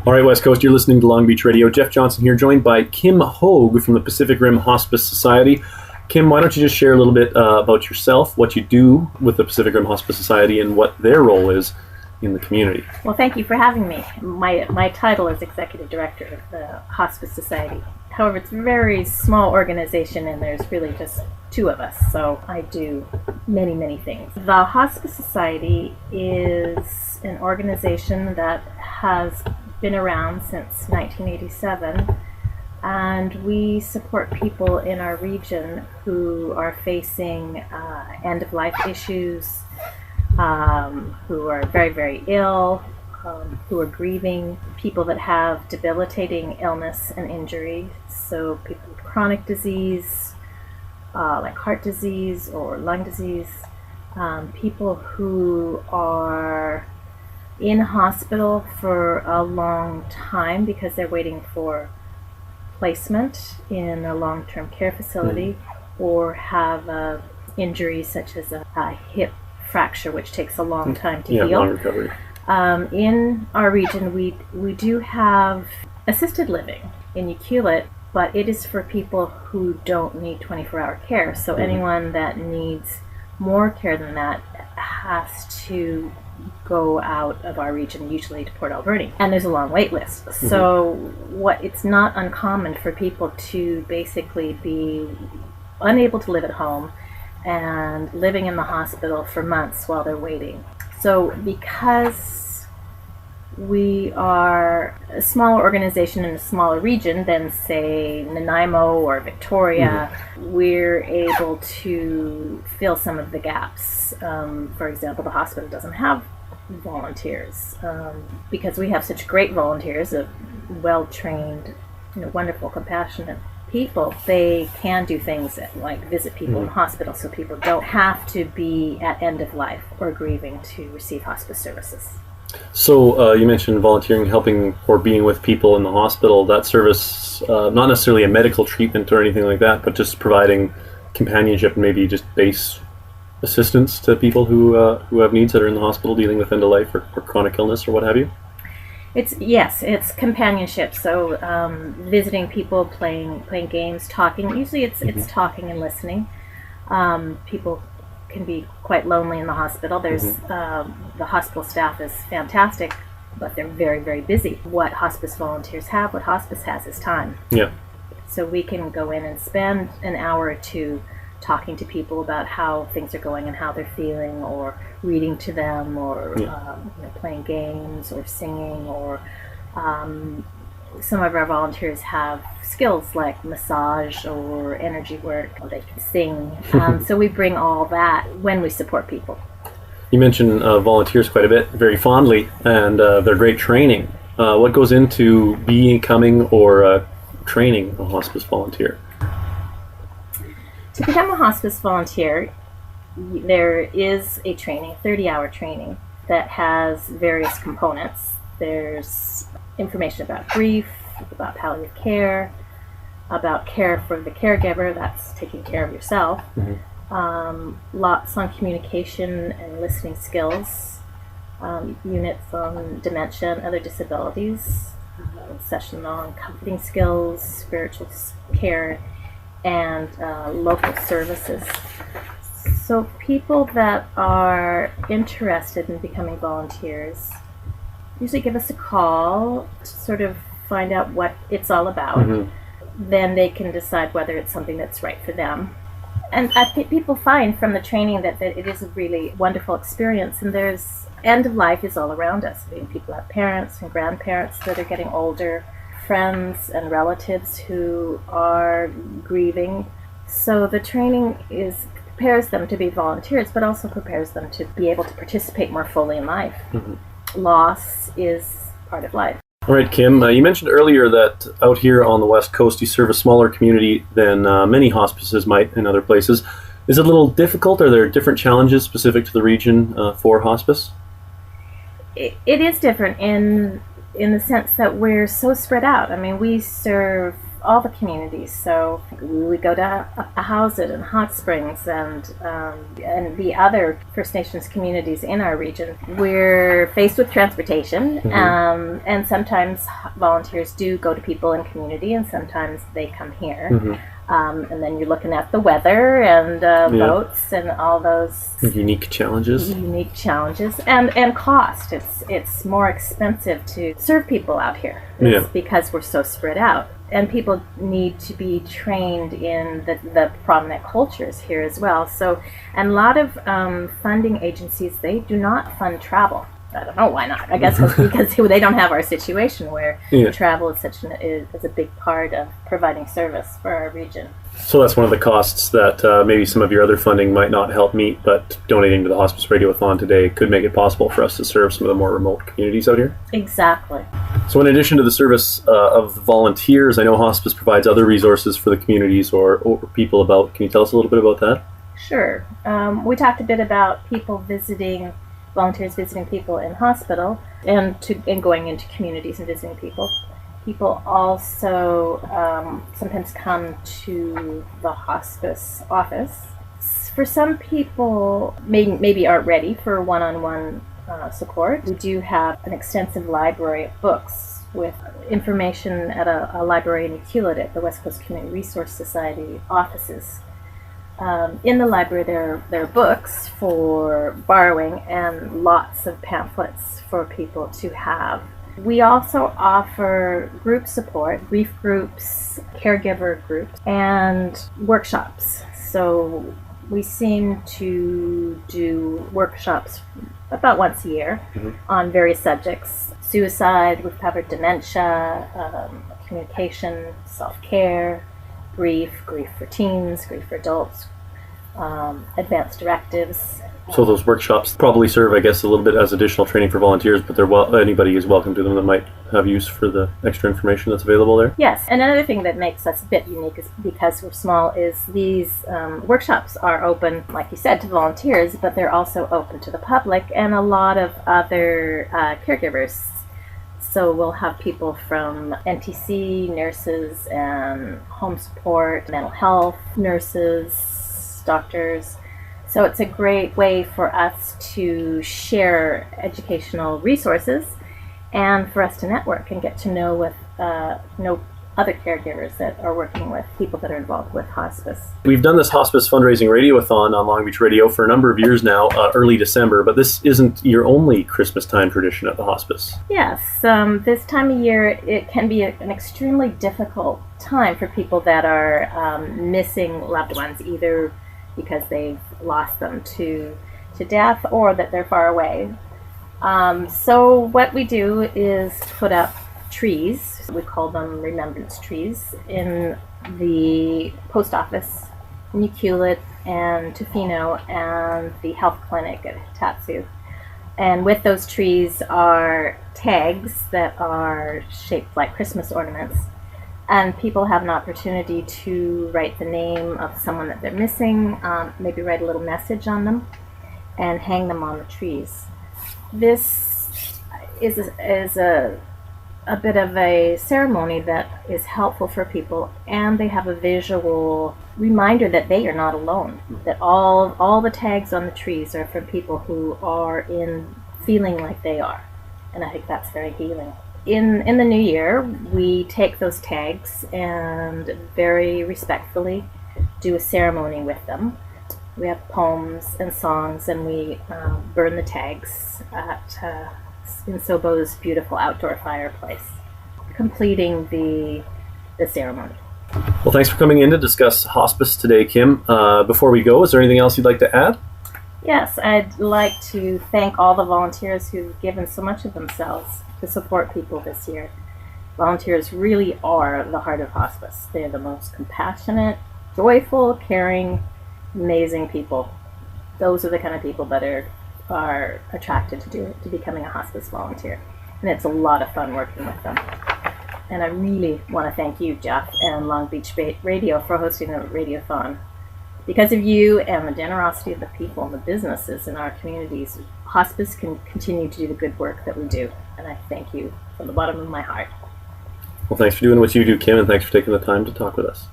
All right, West Coast, you're listening to Long Beach Radio. Jeff Johnson here, joined by Kim Hoag from the Pacific Rim Hospice Society. Kim, why don't you just share a little bit about yourself, what you do with the Pacific Rim Hospice Society, and what their role is in the community? Well, thank you for having me. My title is Executive Director of the Hospice Society. However, it's a very small organization and there's really just two of us, so I do many, many things. The Hospice Society is an organization that has been around since 1987, and we support people in our region who are facing end-of-life issues, who are very, very ill, who are grieving, people that have debilitating illness and injury, so people with chronic disease, like heart disease or lung disease, people who are in hospital for a long time because they're waiting for placement in a long-term care facility, or have injuries such as a hip fracture, which takes a long time to heal. Long recovery. In our region, we do have assisted living in Ucluelet, but it is for people who don't need 24-hour care. So anyone that needs more care than that has to go out of our region, usually to Port Alberni, and there's a long wait list. So it's not uncommon for people to basically be unable to live at home and living in the hospital for months while they're waiting. So because we are a smaller organization in a smaller region than, say, Nanaimo or Victoria, we're able to fill some of the gaps. For example, the hospital doesn't have volunteers. Because we have such great volunteers, of well-trained, wonderful, compassionate people, they can do things like visit people in the hospital, so people don't have to be at end of life or grieving to receive hospice services. So you mentioned volunteering, helping or being with people in the hospital. That service, not necessarily a medical treatment or anything like that, but just providing companionship and maybe just base assistance to people who have needs that are in the hospital dealing with end of life or chronic illness or what have you. It's companionship. So visiting people, playing games, talking. Usually it's talking and listening. People can be quite lonely in the hospital. There's the hospital staff is fantastic, but they're very, very busy. What hospice volunteers have, what hospice has, is time. Yeah. So we can go in and spend an hour or two talking to people about how things are going and how they're feeling, or reading to them, or playing games, or singing, or some of our volunteers have skills like massage or energy work, or they can sing. So we bring all that when we support people. You mentioned volunteers quite a bit, very fondly, and their great training. What goes into becoming or training a hospice volunteer? To become a hospice volunteer, there is a training, 30-hour training, that has various components. There's information about grief, about palliative care, about care for the caregiver, that's taking care of yourself, lots on communication and listening skills, units on dementia and other disabilities, session on comforting skills, spiritual care, and local services. So people that are interested in becoming volunteers usually give us a call to sort of find out what it's all about. Then they can decide whether it's something that's right for them. And I think people find from the training that it is a really wonderful experience, and there's end of life is all around us. I mean, people have parents and grandparents that are getting older, friends and relatives who are grieving. So the training prepares them to be volunteers, but also prepares them to be able to participate more fully in life. Loss is part of life. All right, Kim, you mentioned earlier that out here on the West Coast you serve a smaller community than many hospices might in other places. Is it a little difficult? Are there different challenges specific to the region for hospice? It is different in the sense that we're so spread out. I mean, we serve all the communities. So we go to Housed and Hot Springs and the other First Nations communities in our region. We're faced with transportation, and sometimes volunteers do go to people in community, and sometimes they come here. And then you're looking at the weather and boats and all those unique challenges. And cost. It's more expensive to serve people out here. It's because we're so spread out. And people need to be trained in the prominent cultures here as well. So, and a lot of funding agencies, they do not fund travel. I don't know why not. I guess because they don't have our situation where travel is is a big part of providing service for our region. So that's one of the costs that maybe some of your other funding might not help meet, but donating to the Hospice Radiothon today could make it possible for us to serve some of the more remote communities out here. Exactly. So in addition to the service of volunteers, I know Hospice provides other resources for the communities or people about. Can you tell us a little bit about that? Sure. We talked a bit about volunteers visiting people in hospital and going into communities and visiting people. People also sometimes come to the hospice office. For some people, maybe aren't ready for one-on-one support. We do have an extensive library of books with information at a library in Hewlett at the West Coast Community Resource Society offices. In the library, there are books for borrowing and lots of pamphlets for people to have. We also offer group support, grief groups, caregiver groups, and workshops. So we seem to do workshops about once a year on various subjects. Suicide, we've covered dementia, communication, self-care, grief for teens, grief for adults, advanced directives. So those workshops probably serve, I guess, a little bit as additional training for volunteers, but anybody is welcome to them that might have use for the extra information that's available there? Yes, and another thing that makes us a bit unique is because we're small is these workshops are open, like you said, to volunteers, but they're also open to the public and a lot of other caregivers. So we'll have people from NTC, nurses and home support, mental health, nurses, doctors. So it's a great way for us to share educational resources and for us to network and get to know other caregivers that are working with people that are involved with hospice. We've done this hospice fundraising radiothon on Long Beach Radio for a number of years now, early December, but this isn't your only Christmas time tradition at the hospice. Yes, this time of year it can be an extremely difficult time for people that are missing loved ones, either because they've lost them to death or that they're far away. So what we do is put up trees, we call them remembrance trees, in the post office in Hewlett and Tofino and the health clinic at Tatsu. And with those trees are tags that are shaped like Christmas ornaments. And people have an opportunity to write the name of someone that they're missing, maybe write a little message on them, and hang them on the trees. This is a bit of a ceremony that is helpful for people, and they have a visual reminder that they are not alone, that all the tags on the trees are from people who are feeling like they are. And I think that's very healing. In the new year, we take those tags and very respectfully do a ceremony with them. We have poems and songs, and we burn the tags in Sobo's beautiful outdoor fireplace, completing the ceremony. Well, thanks for coming in to discuss hospice today, Kim. Before we go, is there anything else you'd like to add? Yes, I'd like to thank all the volunteers who've given so much of themselves to support people this year. Volunteers really are the heart of hospice. They're the most compassionate, joyful, caring, amazing people. Those are the kind of people that are attracted to becoming a hospice volunteer. And it's a lot of fun working with them. And I really want to thank you, Jeff, and Long Beach Radio for hosting the radiothon. Because of you and the generosity of the people and the businesses in our communities, hospice can continue to do the good work that we do. And I thank you from the bottom of my heart. Well, thanks for doing what you do, Kim, and thanks for taking the time to talk with us.